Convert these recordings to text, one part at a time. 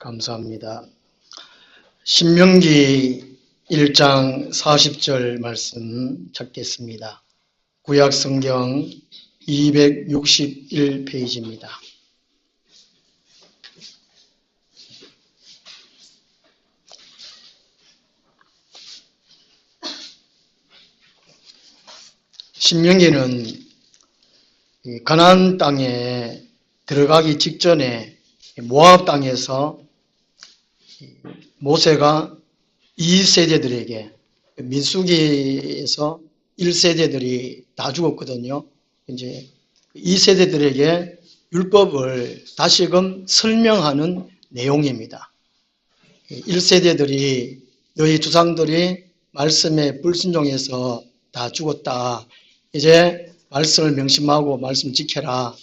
감사합니다. 신명기 1장 40절 말씀 찾겠습니다. 구약성경 261페이지입니다. 신명기는 가나안 땅에 들어가기 직전에 모압 땅에서 모세가 2세대들에게 민수기에서 1세대들이 다 죽었거든요. 이제 2세대들에게 율법을 다시금 설명하는 내용입니다. 1세대들이 너희 조상들이 말씀에 불순종해서 다 죽었다. 이제 말씀을 명심하고 말씀 지켜라.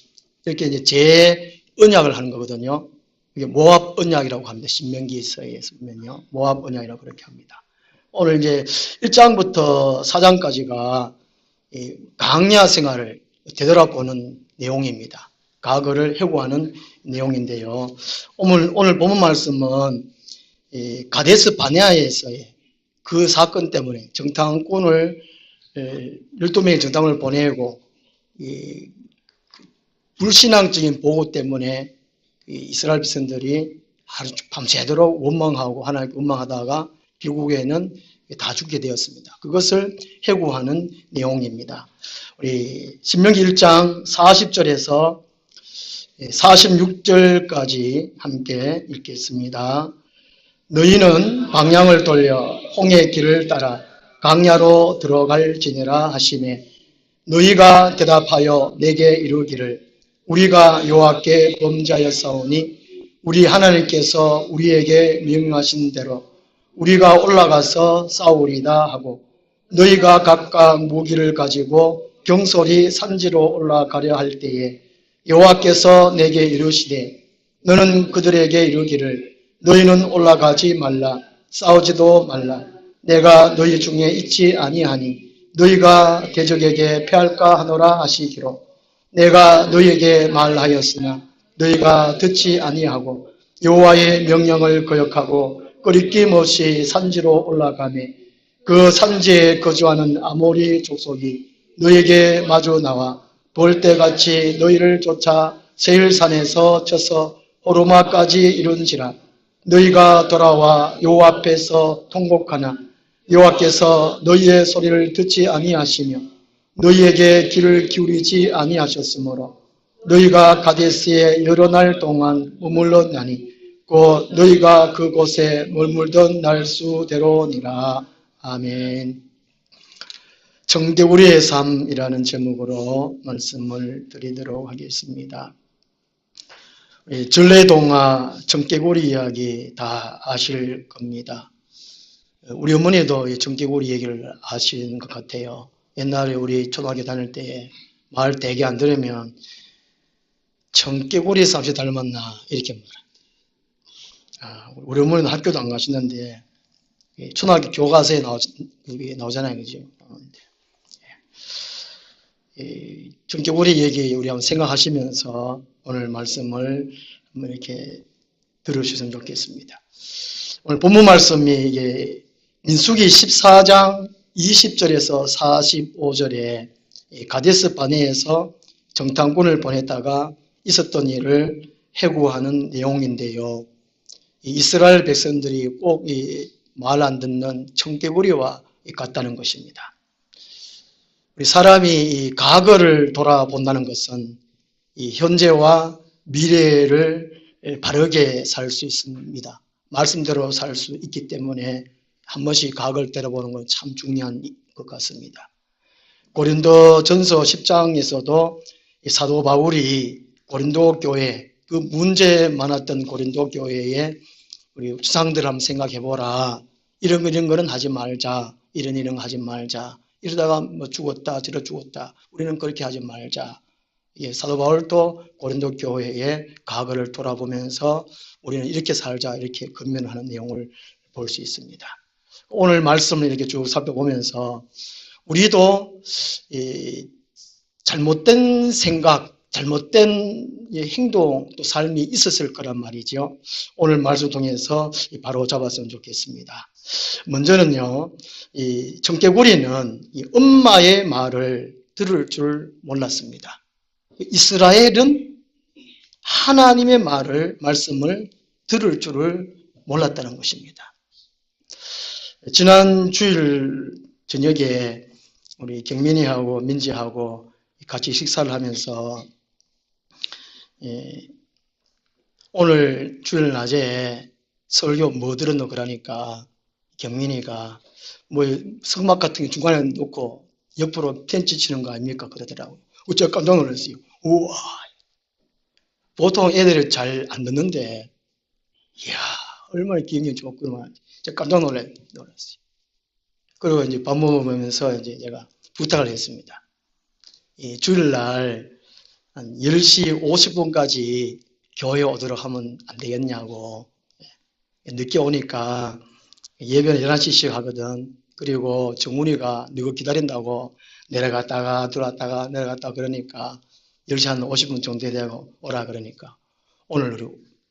이렇게 이제 재언약을 하는 거거든요. 이게 모압 언약이라고 합니다. 신명기서에 보면요. 모압 언약이라고 그렇게 합니다. 오늘 이제 1장부터 4장까지가 강야 생활을 되돌아보는 내용입니다. 과거를 회고하는 내용인데요. 오늘 본문 말씀은 가데스 바네아에서의 그 사건 때문에 정탐꾼을 12명의 정탐을 보내고 불신앙적인 보고 때문에 이스라엘 백성들이 하루 밤새도록 원망하고 하나님께 원망하다가 결국에는 다 죽게 되었습니다. 그것을 회고하는 내용입니다. 우리 신명기 1장 40절에서 46절까지 함께 읽겠습니다. 너희는 방향을 돌려 홍해 길을 따라 강야로 들어갈지니라 하시매 너희가 대답하여 내게 이르기를 우리가 여호와께 범죄하였사오니 우리 하나님께서 우리에게 명령하신 대로 우리가 올라가서 싸우리다 하고 너희가 각각 무기를 가지고 경솔히 산지로 올라가려 할 때에 여호와께서 내게 이르시되 너는 그들에게 이르기를 너희는 올라가지 말라 싸우지도 말라 내가 너희 중에 있지 아니하니 너희가 대적에게 패할까 하노라 하시기로 내가 너희에게 말하였으나 너희가 듣지 아니하고 여호와의 명령을 거역하고 꺼리낌 없이 산지로 올라가매 그 산지에 거주하는 아모리 족속이 너희에게 마주 나와 볼때같이 너희를 쫓아 세일산에서 쳐서 호르마까지 이른지라 너희가 돌아와 여호와 앞에서 통곡하나 여호와께서 너희의 소리를 듣지 아니하시며 너희에게 귀를 기울이지 아니하셨으므로 너희가 가데스에 여러 날 동안 머물렀나니 곧 너희가 그곳에 머물던 날수대로니라. 아멘. 정대우리의 삶이라는 제목으로 말씀을 드리도록 하겠습니다. 전래동화 정개구리 이야기 다 아실 겁니다. 우리 어머니도 정개구리 얘기를 아시는 것 같아요. 옛날에 우리 초등학교 다닐 때 말 되게 안 들으면 청개구리 쌈씨 닮았나 이렇게 말합니다. 우리 어머니는 학교도 안 가시는데 초등학교 교과서에 나오잖아요. 그죠? 청개구리 얘기 우리 한번 생각하시면서 오늘 말씀을 한번 이렇게 들으셨으면 좋겠습니다. 오늘 본문 말씀이 이게 민수기 14장 20절에서 45절에 가데스 바네에서 정탐꾼을 보냈다가 있었던 일을 회고하는 내용인데요. 이스라엘 백성들이 꼭 말 안 듣는 청개구리와 같다는 것입니다. 우리 사람이 과거를 돌아본다는 것은 현재와 미래를 바르게 살 수 있습니다. 말씀대로 살 수 있기 때문에 한 번씩 과거를 때려보는 건 참 중요한 것 같습니다. 고린도 전서 10장에서도 사도 바울이 고린도 교회, 그 문제 많았던 고린도 교회에 우리 주상들 한번 생각해보라. 이런 거는 하지 말자. 이런 하지 말자. 이러다가 뭐 죽었다, 저러 죽었다. 우리는 그렇게 하지 말자. 사도 바울도 고린도 교회의 과거를 돌아보면서 우리는 이렇게 살자. 이렇게 권면하는 내용을 볼 수 있습니다. 오늘 말씀을 이렇게 쭉 살펴보면서 우리도 잘못된 생각, 잘못된 행동 또 삶이 있었을 거란 말이죠. 오늘 말씀 통해서 바로 잡았으면 좋겠습니다. 먼저는요, 이 청개구리는 이 엄마의 말을 들을 줄 몰랐습니다. 이스라엘은 하나님의 말씀을 들을 줄을 몰랐다는 것입니다. 지난 주일 저녁에 우리 경민이하고 민지하고 같이 식사를 하면서 오늘 주일 낮에 설교 뭐 들었노 그러니까 경민이가 뭐 성막 같은 게 중간에 놓고 옆으로 펜치 치는 거 아닙니까 그러더라고요. 제가 깜짝 놀랐어요. 우와, 보통 애들이 잘 안 듣는데 이야 얼마나 기억력이 좋구나. 제가 깜짝 놀랐어요. 그리고 이제 밥 먹으면서 이제 제가 부탁을 했습니다. 이 주일날 한 10시 50분까지 교회 오도록 하면 안 되겠냐고. 늦게 오니까 예배는 11시 시작하거든. 그리고 정훈이가 누구 기다린다고 내려갔다가 들어왔다가 내려갔다가 그러니까 10시 한 50분 정도 되고 오라 그러니까 오늘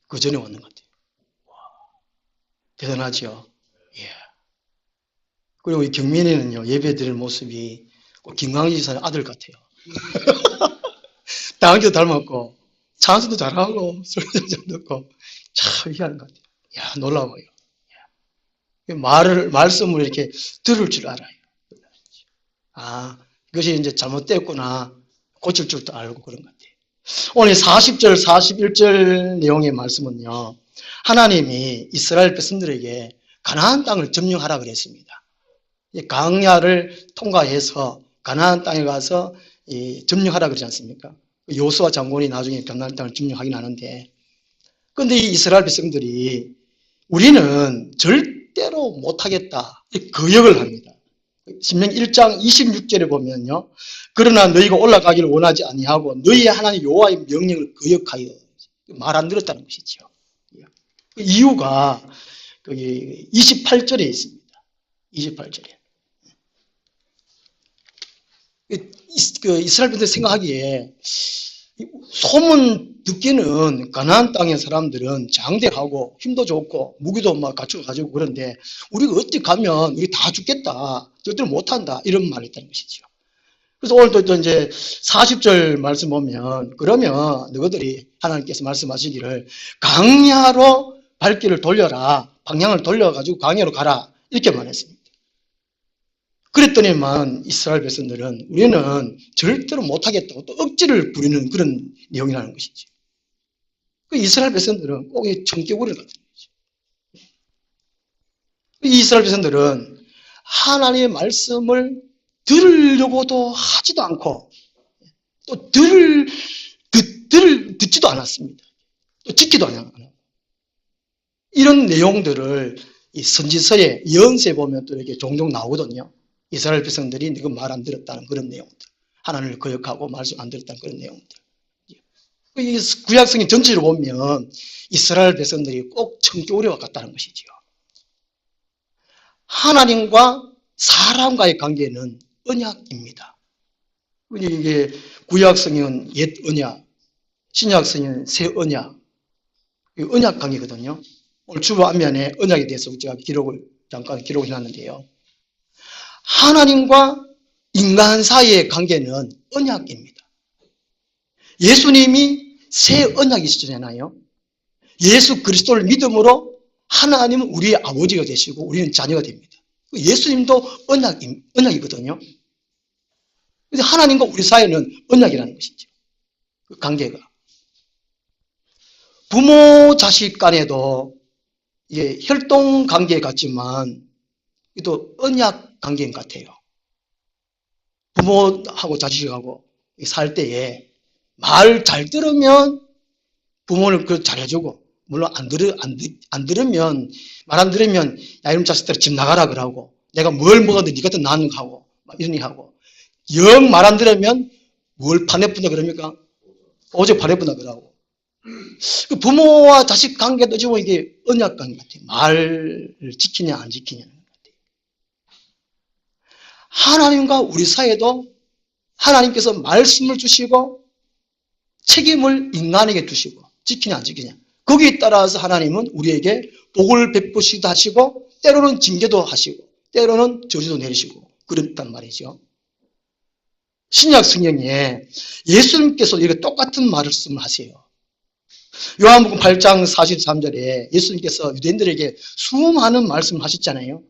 그 전에 왔는 것 같아요. 와, 대단하죠. 예. 그리고 이 경민이는요, 예배 드릴 모습이 꼭 김광희 지사의 아들 같아요. 당기도 닮았고, 찬스도 잘하고, 소리도 잘 듣고, 참 희한한 것 같아요. 야, 놀라워요. 말씀을 이렇게 들을 줄 알아요. 아, 이것이 이제 잘못됐구나. 고칠 줄도 알고 그런 것 같아요. 오늘 40절, 41절 내용의 말씀은요, 하나님이 이스라엘 백성들에게 가나안 땅을 점령하라 그랬습니다. 광야를 통과해서 가나안 땅에 가서 점령하라 그러지 않습니까? 요수아 장군이 나중에 가나안 땅을 점령하긴 하는데, 그런데 이 이스라엘 백성들이 우리는 절대로 못하겠다 거역을 합니다. 신명기 1장 26절에 보면요, 그러나 너희가 올라가기를 원하지 아니하고 너희 하나님 여호와의 명령을 거역하여 말 안 들었다는 것이죠. 그 이유가 거기 28절에 있습니다. 28절에. 그 이스라엘 분들 생각하기에 소문 듣기는 가나안 땅의 사람들은 장대하고 힘도 좋고 무기도 막 갖추고 가지고 그런데 우리가 어디 가면 우리 다 죽겠다. 절대로 못한다. 이런 말을 했다는 것이죠. 그래서 오늘도 또 이제 40절 말씀 보면 그러면 너희들이 하나님께서 말씀하시기를 광야로 발길을 돌려라. 방향을 돌려가지고 광야로 가라. 이렇게 말했습니다. 그랬더니만 이스라엘 백성들은 우리는 절대로 못하겠다고 또 억지를 부리는 그런 내용이라는 것이죠. 그 이스라엘 백성들은 꼭 이 청개구리 같은 거죠. 이 이스라엘 백성들은 하나님의 말씀을 들으려고도 하지도 않고 또 듣지도 않았습니다. 또 듣기도 않았고 이런 내용들을 이 선지서에 예언서에 보면 또 이렇게 종종 나오거든요. 이스라엘 백성들이 네가 말 안 들었다는 그런 내용들, 하나님을 거역하고 말씀 안 들었다는 그런 내용들. 이 구약성경 전체로 보면 이스라엘 백성들이 꼭 청개구리와 같다는 것이죠. 하나님과 사람과의 관계는 언약입니다. 이게 구약성경은 옛 언약, 신약성경은 새 언약, 언약 관계거든요. 오늘 주보 앞면에 언약에 대해서 제가 잠깐 기록을 해놨는데요. 하나님과 인간 사이의 관계는 언약입니다. 예수님이 새 언약이시잖아요. 예수 그리스도를 믿음으로 하나님은 우리의 아버지가 되시고 우리는 자녀가 됩니다. 예수님도 언약이거든요. 그래서 하나님과 우리 사이는 언약이라는 것이죠. 그 관계가. 부모 자식 간에도 이게 혈통 관계 같지만 또 언약 관계인 것 같아요. 부모하고 자식하고 살 때에 말 잘 들으면 부모는 그걸 잘해주고, 물론 안 들으면, 말 안 들으면, 야, 이런 자식들아, 집 나가라 그러고, 내가 뭘 먹어도 니 같은 나는 하고, 막 이런 얘기 하고, 영 말 안 들으면 뭘 파내뿐다 그럽니까? 오직 파내뿐다 그러고. 그 부모와 자식 관계도 지금 이게 언약 관계 같아요. 말을 지키냐, 안 지키냐는 것 같아요. 하나님과 우리 사이에도 하나님께서 말씀을 주시고, 책임을 인간에게 두시고 지키냐 안 지키냐. 거기에 따라서 하나님은 우리에게 복을 베푸시기도 하시고 때로는 징계도 하시고 때로는 저주도 내리시고 그랬단 말이죠. 신약 성경에 예수님께서 이렇게 똑같은 말씀을 하세요. 요한복음 8장 43절에 예수님께서 유대인들에게 수많은 말씀을 하셨잖아요.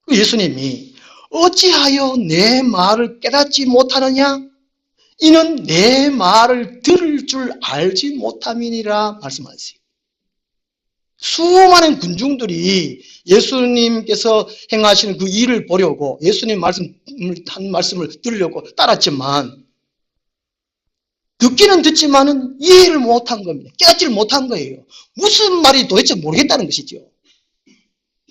예수님이 어찌하여 내 말을 깨닫지 못하느냐? 이는 내 말을 들을 줄 알지 못함이니라 말씀하세요. 수많은 군중들이 예수님께서 행하시는 그 일을 보려고 예수님 한 말씀을 들으려고 따랐지만 듣기는 듣지만은 이해를 못한 겁니다. 깨닫지를 못한 거예요. 무슨 말이 도대체 모르겠다는 것이죠.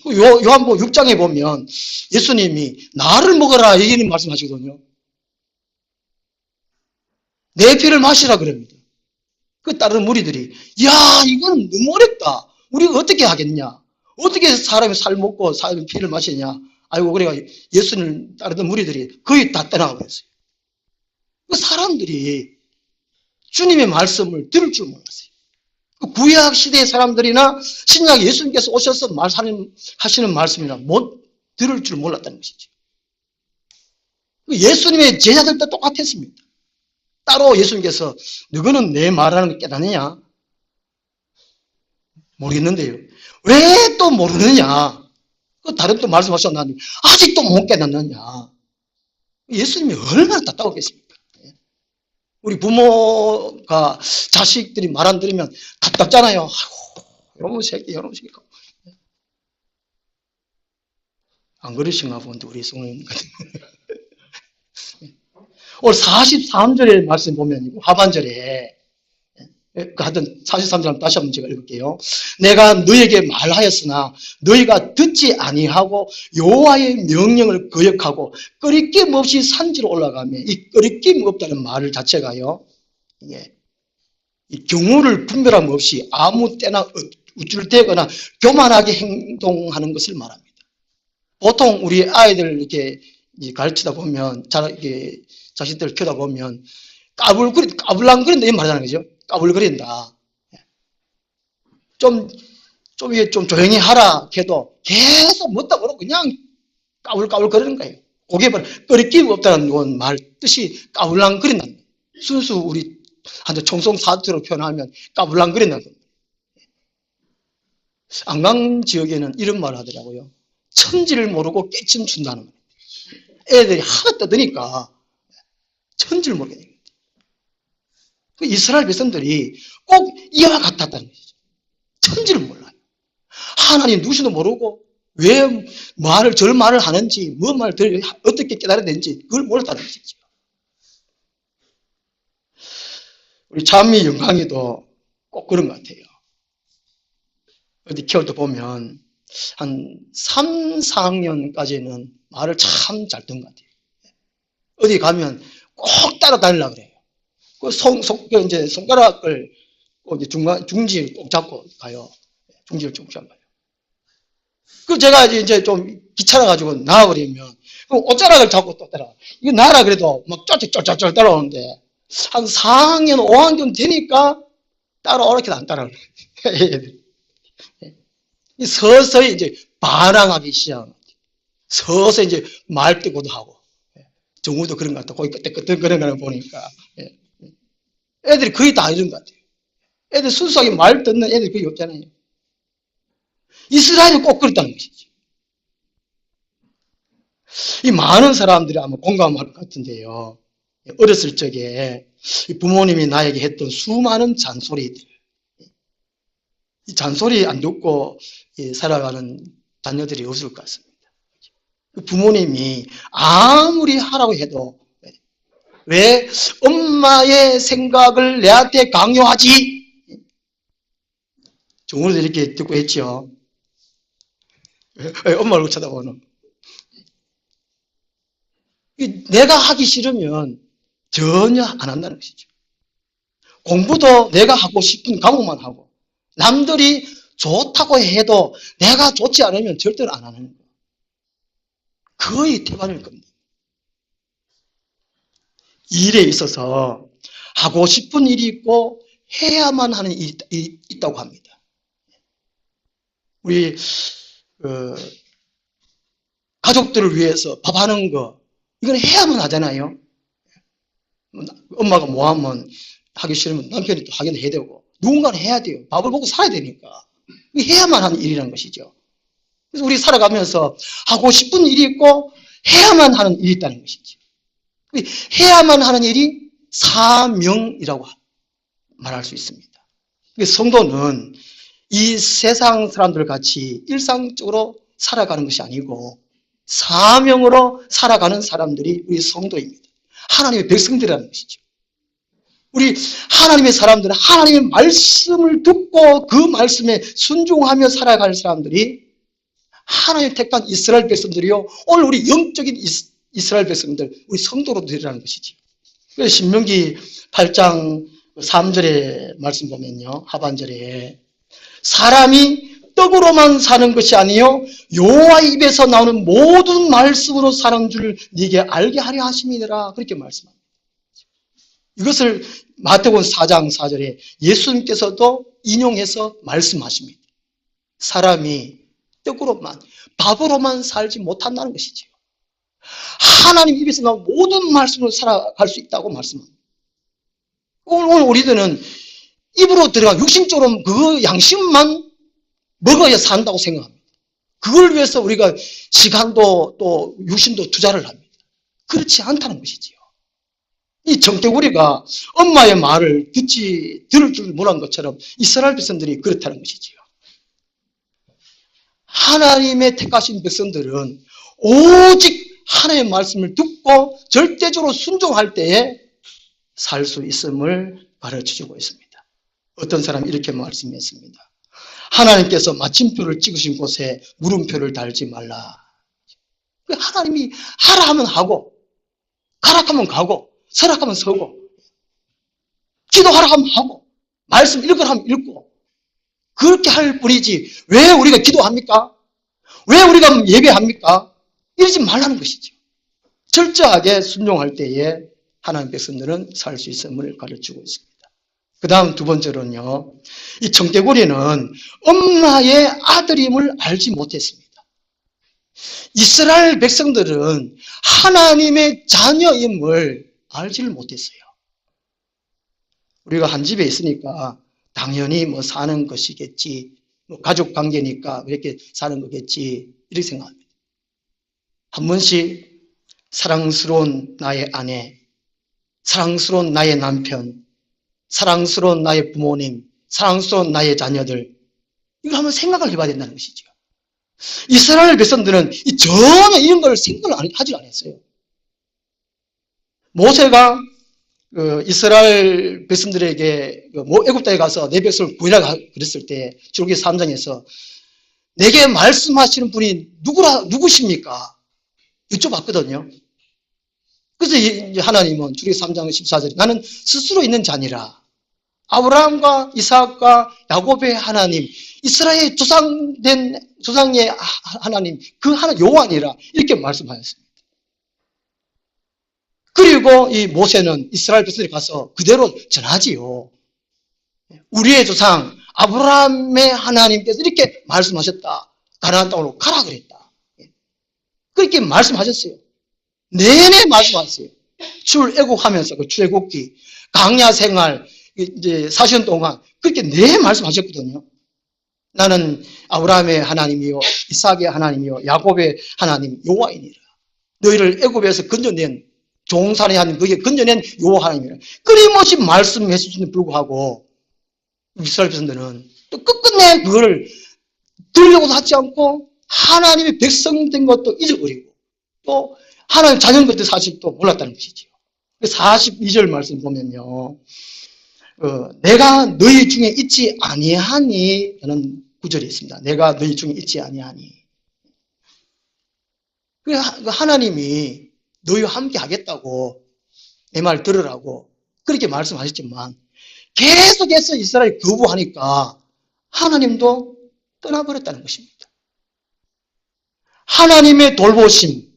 요한복음 6장에 보면 예수님이 나를 먹어라 얘기는 말씀하시거든요. 내 피를 마시라 그럽니다. 그 다른 무리들이 야 이건 너무 어렵다. 우리가 어떻게 하겠냐. 어떻게 사람이 살 먹고 사람이 피를 마시냐. 아이고 그래가 예수님을 따르던 무리들이 거의 다 떠나가버렸어요. 그 사람들이 주님의 말씀을 들을 줄 몰랐어요. 구약 시대의 사람들이나 신약 예수님께서 오셔서 하시는 말씀이나 못 들을 줄 몰랐다는 것이죠. 예수님의 제자들도 똑같았습니다. 따로 예수님께서 너희는 내 말하는 거 깨닫느냐? 모르겠는데요. 왜 또 모르느냐? 다른 또 말씀하셨나니 아직도 못 깨닫느냐? 예수님이 얼마나 답답하겠습니까? 우리 부모가 자식들이 말 안 들으면 답답잖아요. 아이고, 이놈의 새끼. 안 그러신가 본데, 우리 성우님 같은. 오늘 43절의 말씀 보면, 하반절에, 하여튼 43절 다시 한번 제가 읽을게요. 내가 너에게 말하였으나 너희가 듣지 아니하고 여호와의 명령을 거역하고 꺼리낌 없이 산지로 올라가며 이 꺼리낌 없다는 말 자체가요. 이 경우를 분별함 없이 아무 때나 우쭐대거나 교만하게 행동하는 것을 말합니다. 보통 우리 아이들 이렇게 가르치다 보면 자식들 키우다 보면 까불랑거린다 이 말하는 거죠. 까불거린다. 좀 조용히 하라 해도 계속 못다 그러고 그냥 까불거리는 거예요. 고개 꺼리낌 없다는 말 뜻이 까불랑거린다는 거예요. 순수 우리 한테 총성사투로 표현하면 까불랑거린다는 거예요. 안강 지역에는 이런 말을 하더라고요. 천지를 모르고 깨침 준다는 거예요. 애들이 하나 떠드니까 천지를 모르게 돼요. 이스라엘 백성들이 꼭 이와 같았다는 것이죠. 천지를 몰라요. 하나님 누구시도 모르고 왜 절 말을 하는지 뭐 말을 어떻게 깨달아야 되는지 그걸 몰랐다는 것이죠. 우리 찬미 영광이도 꼭 그런 것 같아요. 어디 키울 때 보면 한 3, 4학년까지는 말을 참 잘 듣는 것 같아요. 어디 가면 꼭 따라다니려고 그래요. 이제 손가락을 중지를 꼭 잡고 가요. 중지를 쭉 잡아요. 제가 이제 좀 귀찮아가지고 나와버리면, 옷자락을 잡고 또 따라와. 이거 나라 그래도 막 쫄쫄쫄쫄 따라오는데, 한 4학년, 5학년 되니까 따라오라해도 안 따라오는 거예요. 서서히 이제 반항하기 시작합니다. 서서히 이제 말 뜨고도 하고, 정우도 그런 것 같아. 거기 끄떡끄떡 그런 거 보니까. 애들이 거의 다 이런 것 같아요. 애들 순수하게 말 듣는 애들이 거의 없잖아요. 이스라엘이 꼭 그랬다는 것이죠. 이 많은 사람들이 아마 공감할 것 같은데요. 어렸을 적에 부모님이 나에게 했던 수많은 잔소리들. 이 잔소리 안 듣고 살아가는 자녀들이 없을 것 같습니다. 부모님이 아무리 하라고 해도 왜 엄마의 생각을 내한테 강요하지? 정우도 이렇게 듣고 했죠. 왜 엄마를 쳐다보는? 내가 하기 싫으면 전혀 안 한다는 것이죠. 공부도 내가 하고 싶은 과목만 하고 남들이 좋다고 해도 내가 좋지 않으면 절대로 안 하는 거예요. 거의 태반일 겁니다. 일에 있어서 하고 싶은 일이 있고 해야만 하는 일이 있다고 합니다. 우리 가족들을 위해서 밥하는 거, 이건 해야만 하잖아요. 엄마가 뭐 하면 하기 싫으면 남편이 또 하긴 해야 되고, 누군가는 해야 돼요. 밥을 먹고 살아야 되니까. 해야만 하는 일이라는 것이죠. 그래서 우리 살아가면서 하고 싶은 일이 있고 해야만 하는 일이 있다는 것이죠. 해야만 하는 일이 사명이라고 말할 수 있습니다. 성도는 이 세상 사람들 같이 일상적으로 살아가는 것이 아니고 사명으로 살아가는 사람들이 우리 성도입니다. 하나님의 백성들이라는 것이죠. 우리 하나님의 사람들은 하나님의 말씀을 듣고 그 말씀에 순종하며 살아갈 사람들이 하나님 택한 이스라엘 백성들이요, 오늘 우리 영적인 이스라엘 백성들, 우리 성도로들이라는 것이죠. 그래서 신명기 8장 3절의 말씀 보면요, 하반절에 사람이 떡으로만 사는 것이 아니요 여호와 입에서 나오는 모든 말씀으로 사는 줄 네게 알게 하려 하심이니라, 그렇게 말씀합니다. 이것을 마태복음 4장 4절에 예수님께서도 인용해서 말씀하십니다. 사람이 떡으로만, 밥으로만 살지 못한다는 것이지요. 하나님 입에서 나온 모든 말씀으로 살아갈 수 있다고 말씀합니다. 오늘 우리들은 입으로 들어간 육신적으로 그 양식만 먹어야 산다고 생각합니다. 그걸 위해서 우리가 시간도 또 육신도 투자를 합니다. 그렇지 않다는 것이지요. 이 정태구리가 엄마의 말을 들을 줄 몰란 것처럼 이스라엘 백성들이 그렇다는 것이지요. 하나님의 택하신 백성들은 오직 하나님의 말씀을 듣고 절대적으로 순종할 때에 살 수 있음을 가르쳐주고 있습니다. 어떤 사람이 이렇게 말씀했습니다. 하나님께서 마침표를 찍으신 곳에 물음표를 달지 말라. 하나님이 하라 하면 하고, 가라 하면 가고, 서라 하면 서고, 기도하라 하면 하고, 말씀 읽으라 하면 읽고, 그렇게 할 뿐이지 왜 우리가 기도합니까? 왜 우리가 예배합니까? 이러지 말라는 것이죠. 철저하게 순종할 때에 하나님 백성들은 살 수 있음을 가르치고 있습니다. 그 다음 두 번째로는요, 이 정태고리는 엄마의 아들임을 알지 못했습니다. 이스라엘 백성들은 하나님의 자녀임을 알지를 못했어요. 우리가 한 집에 있으니까 당연히 뭐 사는 것이겠지, 뭐 가족 관계니까 이렇게 사는 거겠지, 이렇게 생각합니다. 한 번씩 사랑스러운 나의 아내, 사랑스러운 나의 남편, 사랑스러운 나의 부모님, 사랑스러운 나의 자녀들, 이걸 한번 생각을 해봐야 된다는 것이죠. 이스라엘 백성들은 전혀 이런 걸 생각을 하지 않았어요. 모세가 이스라엘 백성들에게 애굽 땅에 가서 내 백성을 구원하라 그랬을 때 출애굽기 3장에서 내게 말씀하시는 분이 누구십니까? 여쭤봤거든요. 그래서 이제 하나님은 출애굽기 3장 14절에 나는 스스로 있는 자니라. 아브라함과 이삭과 야곱의 하나님, 이스라엘 조상의 하나님, 그 하나님 여호와니라, 이렇게 말씀하셨습니다. 그리고 이 모세는 이스라엘 백성들이 가서 그대로 전하지요. 우리의 조상 아브라함의 하나님께서 이렇게 말씀하셨다. 가나안 땅으로 가라 그랬다. 그렇게 말씀하셨어요. 내내 말씀하셨어요. 출애굽하면서 그 출애굽기, 광야 생활 이제 40년 동안 그렇게 내 말씀하셨거든요. 나는 아브라함의 하나님이요, 이삭의 하나님이요, 야곱의 하나님 여호와이니라. 너희를 애굽에서 건져낸 종살이 한 그게 건져낸 여호와 하나님이라. 끊임없이 말씀해 주시는데 불구하고 이스라엘 백성들은 또 끝끝내 그걸 들으려고도 하지 않고 하나님의 백성 된 것도 잊어버리고 또 하나님 자녀인 것도 사실 또 몰랐다는 것이죠. 42절 말씀 보면요, 내가 너희 중에 있지 아니하니 라는 구절이 있습니다. 내가 너희 중에 있지 아니하니. 하나님이 너희와 함께 하겠다고 내 말 들으라고 그렇게 말씀하셨지만 계속해서 이스라엘이 거부하니까 하나님도 떠나버렸다는 것입니다. 하나님의 돌보심,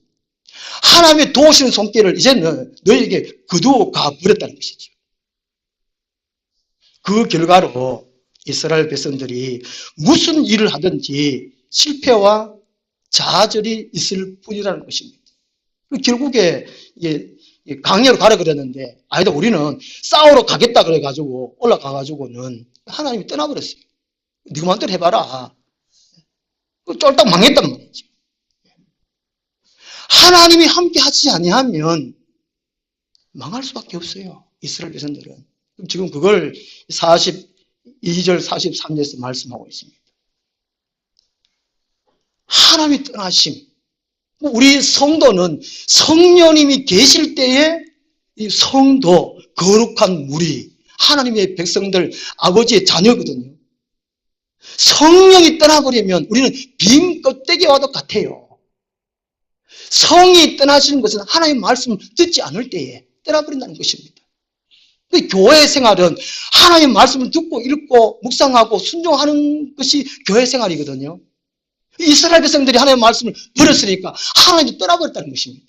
하나님의 도우시는 손길을 이제는 너희에게 거두어 가버렸다는 것이죠. 그 결과로 이스라엘 백성들이 무슨 일을 하든지 실패와 좌절이 있을 뿐이라는 것입니다. 결국에 이게 강야로 가라 그랬는데 아니다 우리는 싸우러 가겠다 그래가지고 올라가가지고는 하나님이 떠나버렸어요. 네가 마음대로 해봐라. 쫄딱 망했단 말이죠. 하나님이 함께 하지 아니하면 망할 수밖에 없어요. 이스라엘 백성들은. 지금 그걸 42절 43절에서 말씀하고 있습니다. 하나님이 떠나심. 우리 성도는 성령님이 계실 때에 이 성도, 거룩한 무리, 하나님의 백성들, 아버지의 자녀거든요. 성령이 떠나버리면 우리는 빈 껍데기와도 같아요. 성이 떠나시는 것은 하나님의 말씀을 듣지 않을 때에 떠나버린다는 것입니다. 교회 생활은 하나님의 말씀을 듣고 읽고 묵상하고 순종하는 것이 교회 생활이거든요. 이스라엘 백성들이 하나님의 말씀을 버렸으니까 하나님이 떠나버렸다는 것입니다.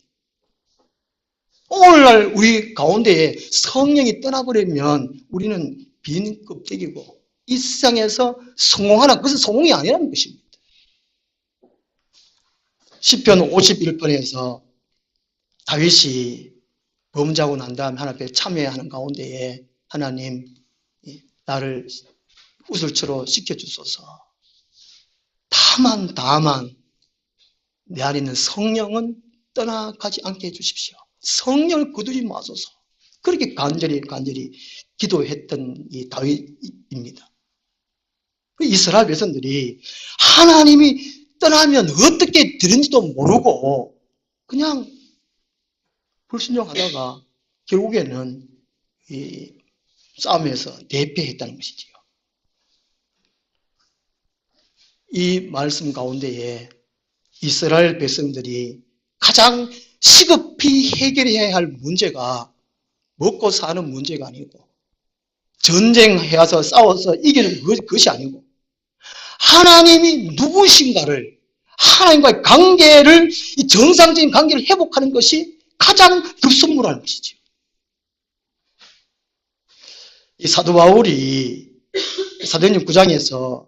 오늘날 우리 가운데에 성령이 떠나버리면 우리는 빈 껍데기고 이 세상에서 성공하나 그것은 성공이 아니라는 것입니다. 시편 51편에서 다윗이 범죄하고 난 다음에 하나님 앞에 참회하는 가운데에 하나님 나를 우슬초로 씻겨주소서. 다만 내 안에 있는 성령은 떠나가지 않게 해주십시오. 성령을 거두지 마소서. 그렇게 간절히 기도했던 이 다윗입니다. 이스라엘 백성들이 하나님이 떠나면 어떻게 되는지도 모르고 그냥 불순종하다가 결국에는 이 싸움에서 대패했다는 것이지요. 이 말씀 가운데에 이스라엘 백성들이 가장 시급히 해결해야 할 문제가 먹고 사는 문제가 아니고 전쟁해서 싸워서 이기는 것이 아니고 하나님이 누구신가를 하나님과의 관계를 이 정상적인 관계를 회복하는 것이 가장 급선무라는 것이죠. 이 사도 바울이 사도행전 9장에서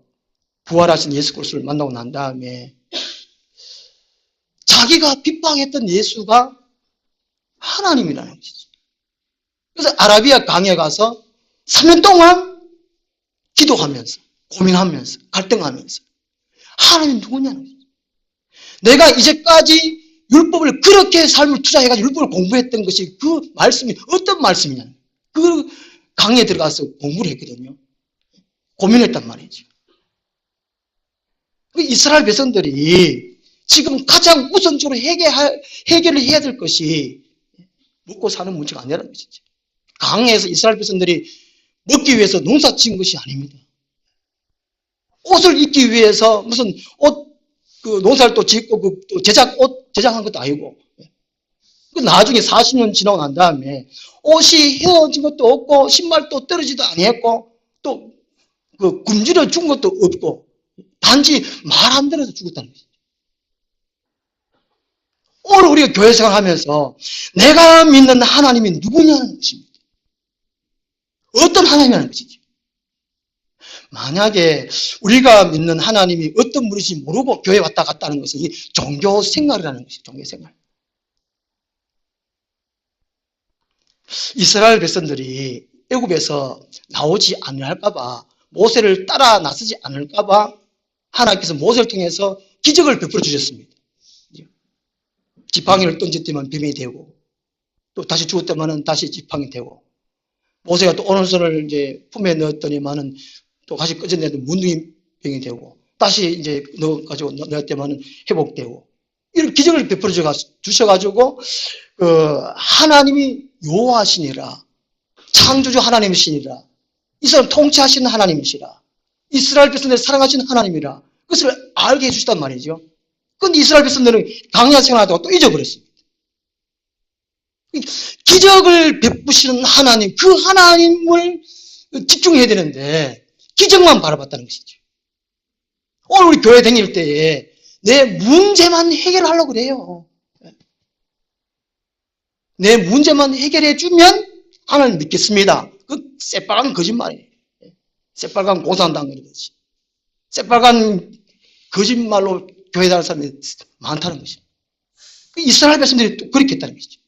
부활하신 예수 그리스도를 만나고 난 다음에 자기가 핍박했던 예수가 하나님이라는 것이죠. 그래서 아라비아 강에 가서 3년 동안 기도하면서 고민하면서 갈등하면서 하나님 누구냐는 거죠. 내가 이제까지 율법을 그렇게 삶을 투자해가지고 율법을 공부했던 것이 그 말씀이 어떤 말씀이냐. 그 강에 들어가서 공부를 했거든요. 고민했단 말이죠. 이스라엘 백성들이 지금 가장 우선적으로 해결을 해야 될 것이 먹고 사는 문제가 아니라는 것이죠. 강에서 이스라엘 백성들이 먹기 위해서 농사 지은 것이 아닙니다. 옷을 입기 위해서 무슨 옷, 농사를 또 짓고 옷 제작한 것도 아니고 나중에 40년 지나고 난 다음에 옷이 헤어진 것도 없고 신발도 떨어지도 아니했고 또 굶주려 죽은 것도 없고 단지 말 안 들어서 죽었다는 것이죠. 오늘 우리가 교회 생활하면서 내가 믿는 하나님이 누구냐는 것입니다. 어떤 하나님이라는 것이죠. 만약에 우리가 믿는 하나님이 어떤 분이신지 모르고 교회 왔다 갔다 하는 것은 이 종교 생활이라는 것이죠. 종교 생활. 이스라엘 백성들이 애굽에서 나오지 않을까 봐 모세를 따라 나서지 않을까 봐 하나님께서 모세를 통해서 기적을 베풀어 주셨습니다. 지팡이를 던졌더만 뱀이 되고 또 다시 죽었더만은 다시 지팡이 되고 모세가 또 오른손을 이제 품에 넣었더니만은 또 다시 꺼져내도 문둥이 병이 되고 다시 이제 넣어가지고 넣었더만은 회복되고 이런 기적을 베풀어 주셔가지고 하나님이 여호와시니라 창조주 하나님이시니라 이 사람 통치하시는 하나님이시라 이스라엘 백성들을 사랑하시는 하나님이라 그것을 알게 해주시단 말이죠. 그런데 이스라엘 백성들은 강야 생활하다가 또 잊어버렸습니다. 기적을 베푸시는 하나님, 그 하나님을 집중해야 되는데 기적만 바라봤다는 것이죠. 오늘 우리 교회 다닐 때에 내 문제만 해결하려고 그래요. 내 문제만 해결해 주면 하나님 믿겠습니다. 그 새빨간 거짓말이에요. 새빨간 공산당 그러듯이. 새빨간 거짓말로 교회 다니는 사람이 많다는 것입니다. 이스라엘 백성들이 또 그렇게 했다는 것이죠.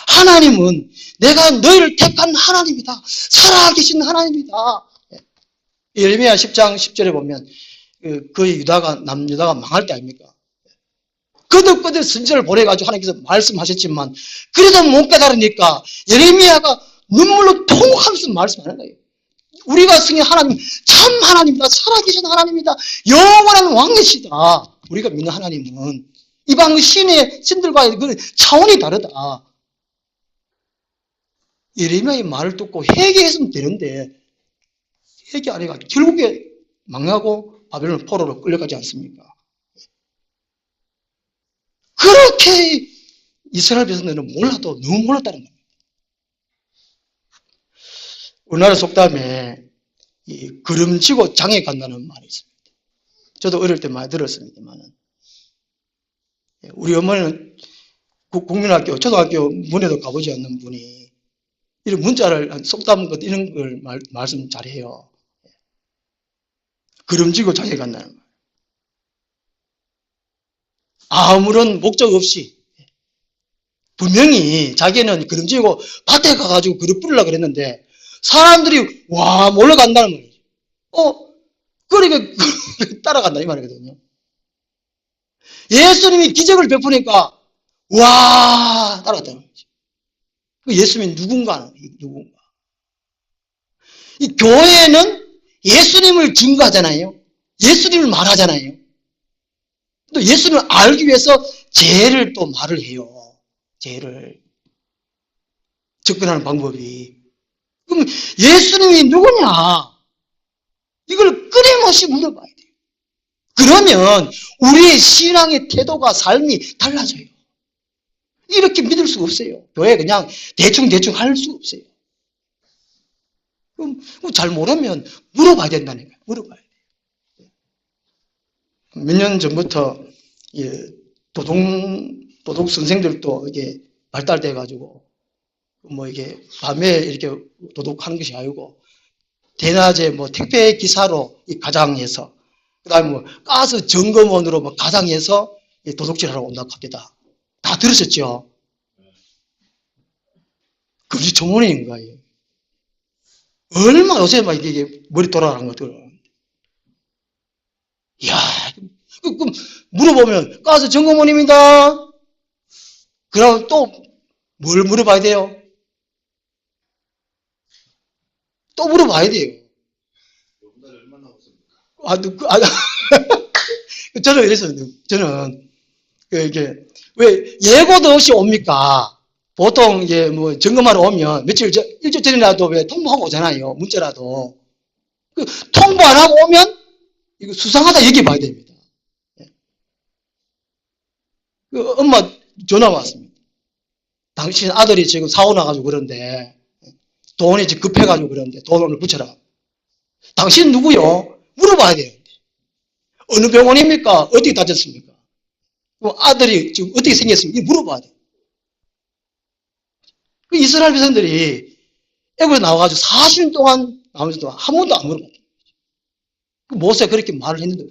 하나님은 내가 너희를 택한 하나님이다. 살아계신 하나님이다. 예레미야 10장 10절에 보면 그 남유다가 망할 때 아닙니까? 거듭거듭 선지자를 보내가지고 하나님께서 말씀하셨지만 그래도 못 깨달으니까 예레미야가 눈물로 통하면서 말씀하는 거예요. 우리가 승인 하나님 참 하나님이다. 살아계신 하나님이다. 영원한 왕이시다. 우리가 믿는 하나님은 이방 신들과의 그 차원이 다르다. 예레미야의 말을 듣고 회개했으면 되는데 회개 안 해가지고 결국에 망하고 바벨론 포로로 끌려가지 않습니까? 그렇게 이스라엘 백성들은 몰라도 너무 몰랐다는 겁니다. 우리나라 속담에 이 걸음지고 장에 간다는 말이 있습니다. 저도 어릴 때 많이 들었습니다만 우리 어머니는 국민학교, 초등학교 문에도 가보지 않는 분이 이런 문자를 속담 이런 걸 말씀 잘해요. 걸음지고 장에 간다는 말. 아무런 목적 없이 분명히 자기는 걸음지고 밭에 가가지고 그릇 뿌리려고 그랬는데 사람들이 와 몰려간다는 말이죠. 그러니까 따라간다 이 말이거든요. 예수님이 기적을 베푸니까 와 따라갔다는 거죠. 예수님이 누군가. 이 교회는 예수님을 증거하잖아요. 예수님을 말하잖아요. 또 예수님을 알기 위해서 죄를 또 말을 해요. 죄를 접근하는 방법이. 그럼 예수님이 누구냐? 이걸 끊임없이 물어봐야 돼요. 그러면 우리의 신앙의 태도가 삶이 달라져요. 이렇게 믿을 수 없어요. 교회 그냥 대충 할 수 없어요. 그럼 잘 모르면 물어봐야 된다니까요. 물어봐야 돼요. 몇 년 전부터 도둑 선생들도 이게 발달돼 가지고 뭐 이게 밤에 이렇게 도둑하는 것이 아니고 대낮에 뭐 택배 기사로 이 가장해서 그다음에 뭐 가스 점검원으로 뭐 가장해서 도둑질하러 온다고 합니다. 다 들으셨죠? 금시 초문인 거예요. 얼마나 요새 막 이게 머리 돌아가는 것들. 이야, 그럼 물어보면 가스 점검원입니다. 그럼 또 뭘 물어봐야 돼요? 또 물어봐야 돼요. 저는 이랬어요. 저는 이게 왜 예고도 없이 옵니까? 보통 이제 뭐 점검하러 오면 일주일 전이라도 왜 통보하고 오잖아요. 문자라도. 통보 안 하고 오면 이거 수상하다 얘기해봐야 됩니다. 엄마 전화 왔습니다. 당신 아들이 지금 사고 나가지고 그런데 돈이 지금 급해가지고 그런데 돈 오늘 붙여라. 당신 누구요? 물어봐야 돼요. 어느 병원입니까? 어떻게 다쳤습니까? 아들이 지금 어떻게 생겼습니까? 물어봐야 돼요. 이스라엘 백성들이 애굽에 나와가지고 40년 동안 나오면서도 한 번도 안 물어봤어요. 모세가 그렇게 말을 했는데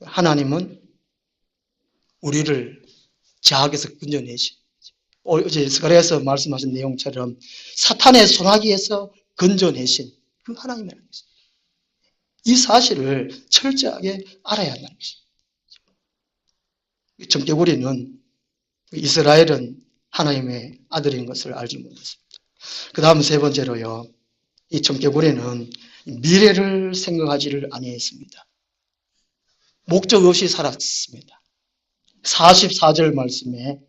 하나님은 우리를 죄악에서 건져내시. 어제 스가랴에서 말씀하신 내용처럼 사탄의 손아귀에서 건져내신 그 하나님이라는 것입니다. 이 사실을 철저하게 알아야 한다는 것입니다. 청개구리는 이스라엘은 하나님의 아들인 것을 알지 못했습니다. 그 다음 세 번째로요. 이 청개구리는 미래를 생각하지를 아니했습니다. 목적 없이 살았습니다. 44절 말씀에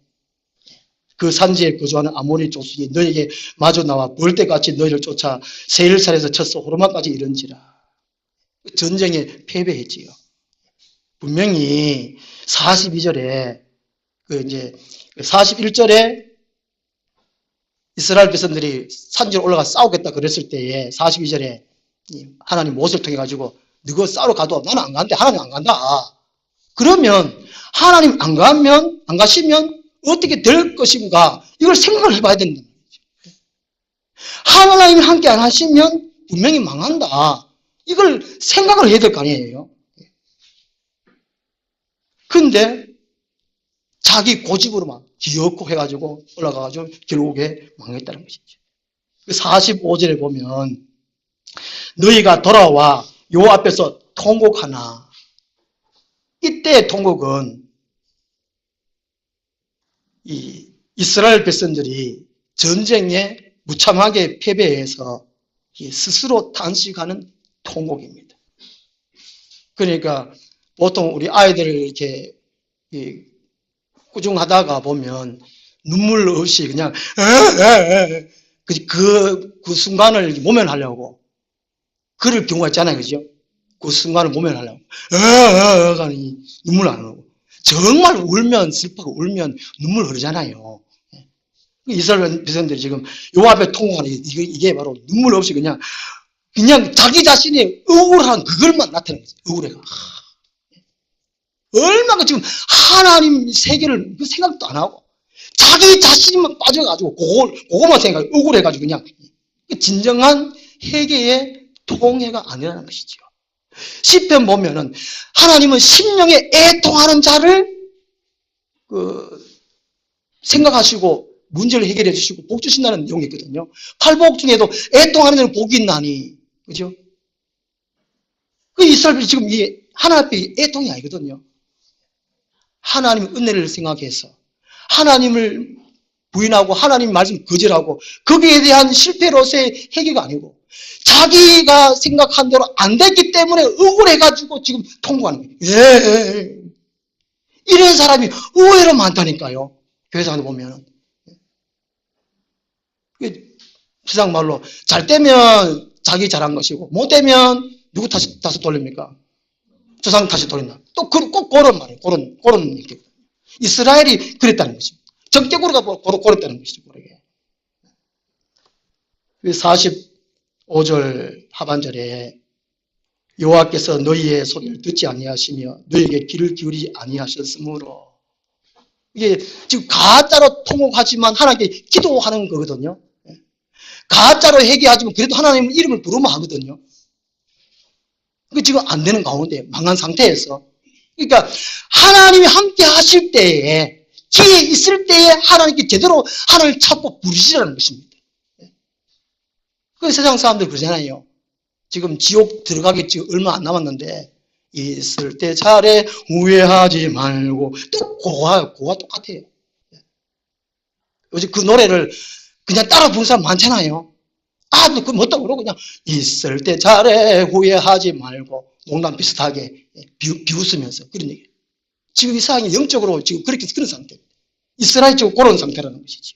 그 산지에 거주하는 아모리 족속이 너에게 마주 나와 벌떼같이 너희를 쫓아 세일살에서 쳤어 호르마까지 이른지라. 전쟁에 패배했지요. 분명히 42절에 이제 41절에 이스라엘 백성들이 산지로 올라가 싸우겠다 그랬을 때에 42절에 하나님 모세를 통해 가지고 너가 싸우러 가도 나는 안 간대. 하나님 안 간다. 그러면 하나님 안 가시면 어떻게 될 것인가 이걸 생각을 해봐야 된다는 거죠. 함께 안 하시면 분명히 망한다. 이걸 생각을 해야 될 거 아니에요. 근데 자기 고집으로만 기어코 해가지고 올라가가지고 결국에 망했다는 것이죠. 45절에 보면 너희가 돌아와 요 앞에서 통곡하나. 이때 통곡은 이 이스라엘 백성들이 전쟁에 무참하게 패배해서 스스로 탄식하는 통곡입니다. 그러니까 보통 우리 아이들을 이렇게 꾸중하다가 보면 눈물 없이 그냥 그 순간을 모면하려고 그럴 경우가 있잖아요. 그죠? 그 순간을 모면하려고 눈물 안 나고 정말 울면 슬프고 울면 눈물 흐르잖아요. 이스라엘 백성들이 지금 요 앞에 통곡하는 이게 바로 눈물 없이 그냥 자기 자신이 억울한 그걸만 나타내는 거죠. 억울해가. 얼마나 지금 하나님 세계를 생각도 안 하고 자기 자신만 빠져가지고 그거만 생각해 억울해가지고 그냥 진정한 회개의 통해가 아니라는 것이죠. 시편 보면은 하나님은 심령에 애통하는 자를 생각하시고 문제를 해결해 주시고 복 주신다는 내용이 있거든요. 팔복 중에도 애통하는 자는 복이 있나니, 그죠? 그 이스라엘이 지금 이게 하나님 앞에 애통이 아니거든요. 하나님의 은혜를 생각해서 하나님을 부인하고 하나님 말씀 거절하고 거기에 대한 실패로서의 해결가 아니고 자기가 생각한 대로 안 됐기 때문에 억울해가지고 지금 통곡하는 거예요. 이런 사람이 의외로 많다니까요. 교회생활 보면 세상 말로 잘 되면 자기 잘한 것이고 못 되면 누구 다시 돌립니까? 조상 다시 돌린다. 또 꼭 그런 말이에요. 그런 얘기. 이스라엘이 그랬다는 것입니다. 전격으로 그랬다는 것이죠. 45절 하반절에 여호와께서 너희의 소리를 듣지 아니하시며 너희에게 귀를 기울이지 아니하셨으므로 이게 지금 가짜로 통곡하지만 하나님께 기도하는 거거든요. 가짜로 회개하지만 그래도 하나님 이름을 부르면 하거든요. 그 지금 안 되는 가운데 망한 상태에서 그러니까 하나님이 함께 하실 때에 기회 있을 때에 하나님께 제대로 하나님을 찾고 부르시라는 것입니다. 그 세상 사람들 그러잖아요. 지금 지옥 들어가기 지금 얼마 안 남았는데 있을 때 잘해 후회하지 말고 또 고가 똑같아요. 요즘 그 노래를 그냥 따라 부르는 사람 많잖아요. 그 못하고 그러고 그냥 있을 때 잘해 후회하지 말고 농담 비슷하게 비웃으면서 그런 얘기. 지금 이 상황이 영적으로 지금 그런 상태. 이스라엘 지금 그런 상태라는 것이지.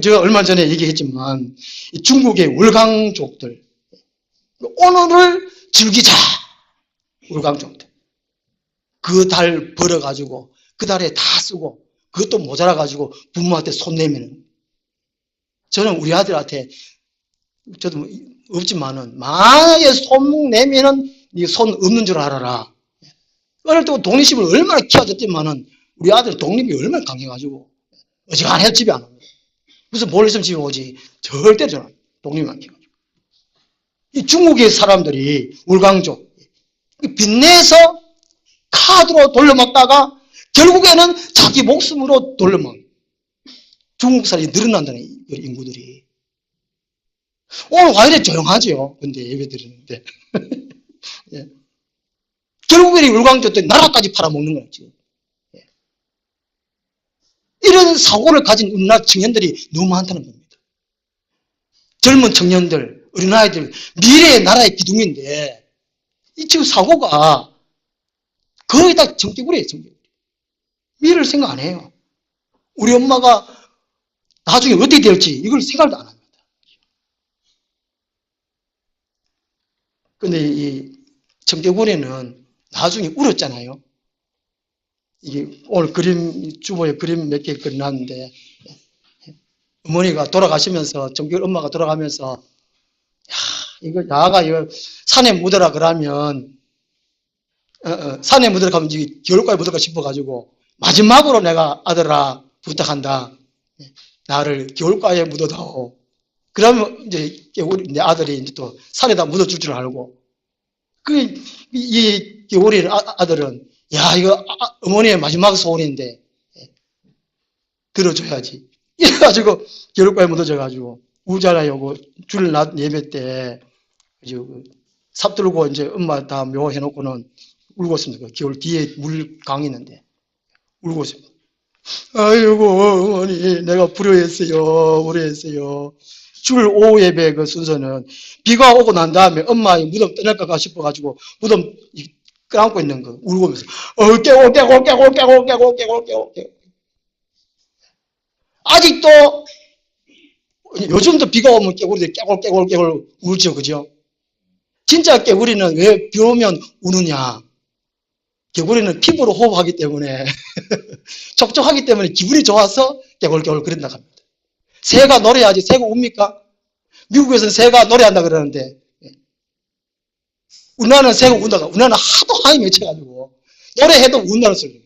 제가 얼마 전에 얘기했지만 중국의 월강족들 오늘을 즐기자. 월강족들. 그 달 벌어가지고 그 달에 다 쓰고 그것도 모자라가지고 부모한테 손 내미는. 저는 우리 아들한테 저도 없지만은 만약에 손 내면은 네 손 없는 줄 알아라. 어릴 때 독립심을 얼마나 키워줬지만은 우리 아들 독립이 얼마나 강해가지고 어지간해 집에 안 오고 무슨 뭘 있으면 집에 오지 절대로 저는 독립만 키워가지고 이 중국의 사람들이 울강족 빚내서 카드로 돌려막다가 결국에는 자기 목숨으로 돌려막 중국 사람이 늘어난다는 인구들이 오늘 와 이래 조용하죠. 근데 예배 드리는데 예. 결국에는 울광족들이 나라까지 팔아먹는 거예요. 지금. 예. 이런 사고를 가진 우리나라 청년들이 너무 많다는 겁니다. 젊은 청년들, 어린아이들 미래의 나라의 기둥인데 이 지금 사고가 거의 다 정기구리예요. 정기구리. 미래를 생각 안 해요. 우리 엄마가 나중에 어떻게 될지 이걸 생각도 안 합니다. 근데 이 청계군에는 나중에 울었잖아요. 이게 오늘 주보에 그림 몇 개 그려놨는데 어머니가 돌아가시면서 청계군 엄마가 돌아가면서 이거 야가 이거 산에 묻어라 그러면 산에 묻어라 가면 겨울가에 묻을까 싶어가지고 마지막으로 내가 아들아 부탁한다. 나를 겨울가에 묻어다오. 그러면 이제 우리 내 아들이 이제 또 산에다 묻어줄 줄 알고, 이 우리 아들은 야 이거 어머니의 마지막 소원인데 들어줘야지. 이래가지고 겨울바에 묻어져가지고 우잖아요. 줄 낮 예배 때 삽 들고 이제 엄마 다 묘해놓고는 울고 있습니다. 겨울 뒤에 물강 있는데 울고 있습니다. 아이고 어머니 내가 불효했어요. 줄 오후 예배 그 순서는 비가 오고 난 다음에 엄마의 무덤 떠날까 싶어가지고 무덤 끄안고 있는 거 울고 오면서 깨고 아직도 요즘도 비가 오면 깨구리들이 깨골 울죠. 그죠? 진짜 깨구리는 왜 비 오면 우느냐? 개구리는 피부로 호흡하기 때문에 촉촉하기 때문에 기분이 좋아서 깨골 그런다 합니다. 새가 노래하지 새가 웁니까? 미국에서는 새가 노래한다 그러는데 우리나라는 새가 운다가 우리나라는 하도 하이 맺혀가지고 노래해도 운다는 소리예요.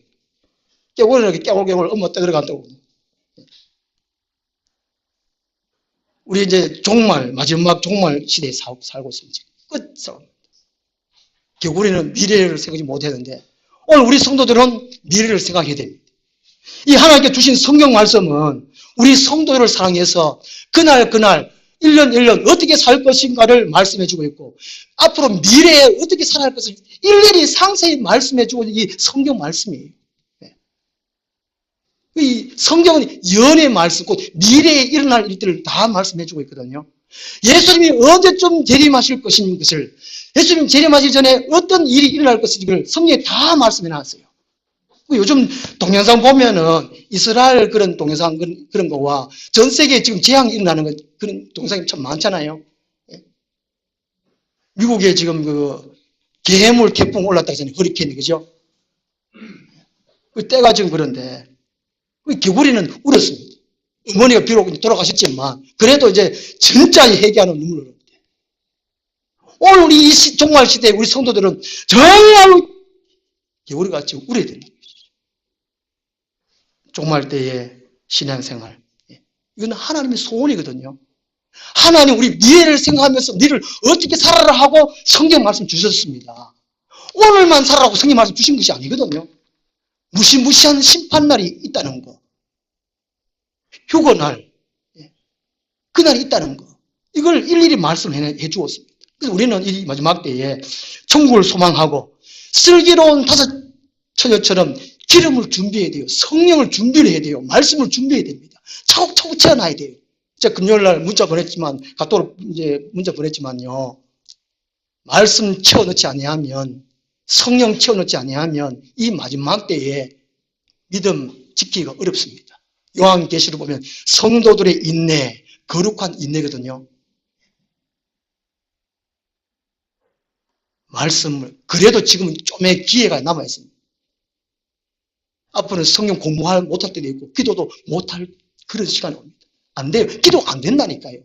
깨구리는 이렇게 깨골 엄마 떠들어간다고. 우리 이제 마지막 종말 시대에 살고 있습니다. 끝 싸움. 개구리는 미래를 생각하지 못했는데 오늘 우리 성도들은 미래를 생각해야 됩니다. 이 하나님께 주신 성경 말씀은 우리 성도들을 사랑해서 그날 1년 어떻게 살 것인가를 말씀해주고 있고 앞으로 미래에 어떻게 살아야 할 것을 일일이 상세히 말씀해주고 있는 이 성경 말씀이에요. 이 성경은 연의 말씀, 곧 미래에 일어날 일들을 다 말씀해주고 있거든요. 예수님이 언제쯤 재림하실 것을 예수님 재림하시기 전에 어떤 일이 일어날 것인지를 성경에 다 말씀해놨어요. 요즘 동영상 보면은 이스라엘 그런 동영상 그런 거와 전 세계에 지금 재앙이 일어나는 거 그런 동영상이 참 많잖아요. 미국에 지금 그 개물 태풍 올랐다 하잖아요. 허리케인이 그죠? 그 때가 지금 그런데 개구리는 울었습니다. 어머니가 비록 돌아가셨지만 그래도 이제 진짜 회개하는 눈물을 흘립니다. 오늘 우리 이 종말 시대에 우리 성도들은 정말로 개구리같이 울어야 됩니다. 종말 때의 신앙생활. 이건 하나님의 소원이거든요. 하나님 우리 미래를 생각하면서 너를 어떻게 살아라 하고 성경 말씀 주셨습니다. 오늘만 살아라고 성경 말씀 주신 것이 아니거든요. 무시무시한 심판날이 있다는 거. 휴거날. 그날이 있다는 거. 이걸 일일이 말씀해 주었습니다. 그래서 우리는 이 마지막 때에 천국을 소망하고 슬기로운 다섯 처녀처럼 기름을 준비해야 돼요. 성령을 준비를 해야 돼요. 말씀을 준비해야 됩니다. 차곡차곡 채워놔야 돼요. 제가 금요일날 문자 보냈지만, 카톡으로 이제 문자 보냈지만요. 말씀 채워넣지 아니하면, 성령 채워넣지 아니하면 이 마지막 때에 믿음 지키기가 어렵습니다. 요한계시를 보면 성도들의 인내, 거룩한 인내거든요. 말씀을, 그래도 지금은 좀의 기회가 남아있습니다. 앞으로는 성경 공부 못할 때도 있고 기도도 못할 그런 시간이 옵니다. 안 돼요. 기도가 안 된다니까요.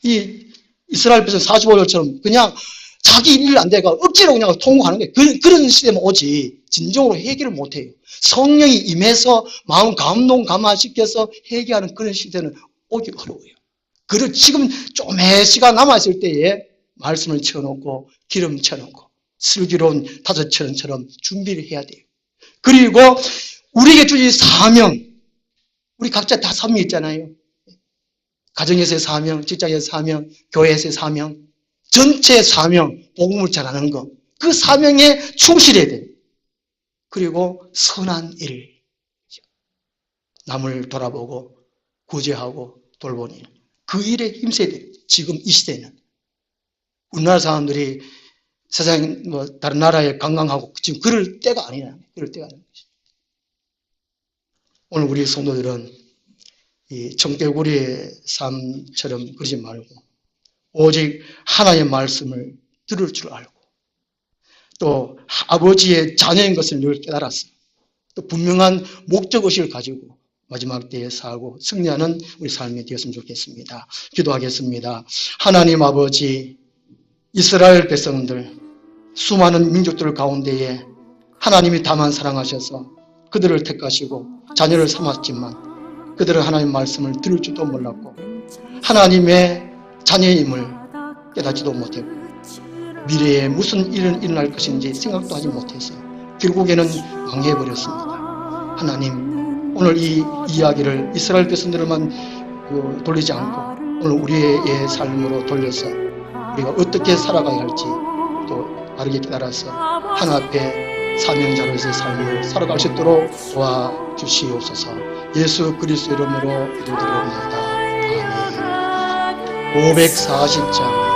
이 이스라엘 백성 45절처럼 그냥 자기 일 안 되가 억지로 그냥 통과하는 게 그런 시대면 오지 진정으로 회개를 못해요. 성령이 임해서 마음 감동 감화시켜서 회개하는 그런 시대는 오기 어려워요. 그리고 지금 좀의 시간 남아있을 때에 말씀을 채워놓고 기름 채워놓고 슬기로운 다섯 처녀처럼 준비를 해야 돼요. 그리고 우리에게 주신 사명, 우리 각자 다 사명이 있잖아요. 가정에서의 사명, 직장에서의 사명, 교회에서의 사명, 전체 사명, 복음을 전하는 것, 그 사명에 충실해야 돼요. 그리고 선한 일, 남을 돌아보고 구제하고 돌보는 일, 그 일에 힘써야 돼요. 지금 이 시대는 우리나라 사람들이 세상 다른 나라에 관광하고 지금 그럴 때가 아니라 그럴 때가 아닌 것이죠. 오늘 우리 성도들은 이 청개구리의 삶처럼 그러지 말고 오직 하나님의 말씀을 들을 줄 알고 또 아버지의 자녀인 것을 늘 깨달았어. 또 분명한 목적의식을 가지고 마지막 때에 살고 승리하는 우리 삶이 되었으면 좋겠습니다. 기도하겠습니다. 하나님 아버지, 이스라엘 백성들, 수많은 민족들 가운데에 하나님이 다만 사랑하셔서 그들을 택하시고 자녀를 삼았지만 그들은 하나님의 말씀을 들을 줄도 몰랐고 하나님의 자녀임을 깨닫지도 못했고 미래에 무슨 일은 일어날 것인지 생각도 하지 못해서 결국에는 망해버렸습니다. 하나님, 오늘 이 이야기를 이스라엘 백성들만 돌리지 않고 오늘 우리의 삶으로 돌려서 우리가 어떻게 살아가야 할지 또 바르게 깨달아서 하나 앞에 사명자로서의 삶을 살아갈 수 있도록 도와주시옵소서. 예수 그리스도 이름으로 기도드립니다. 아멘. 540장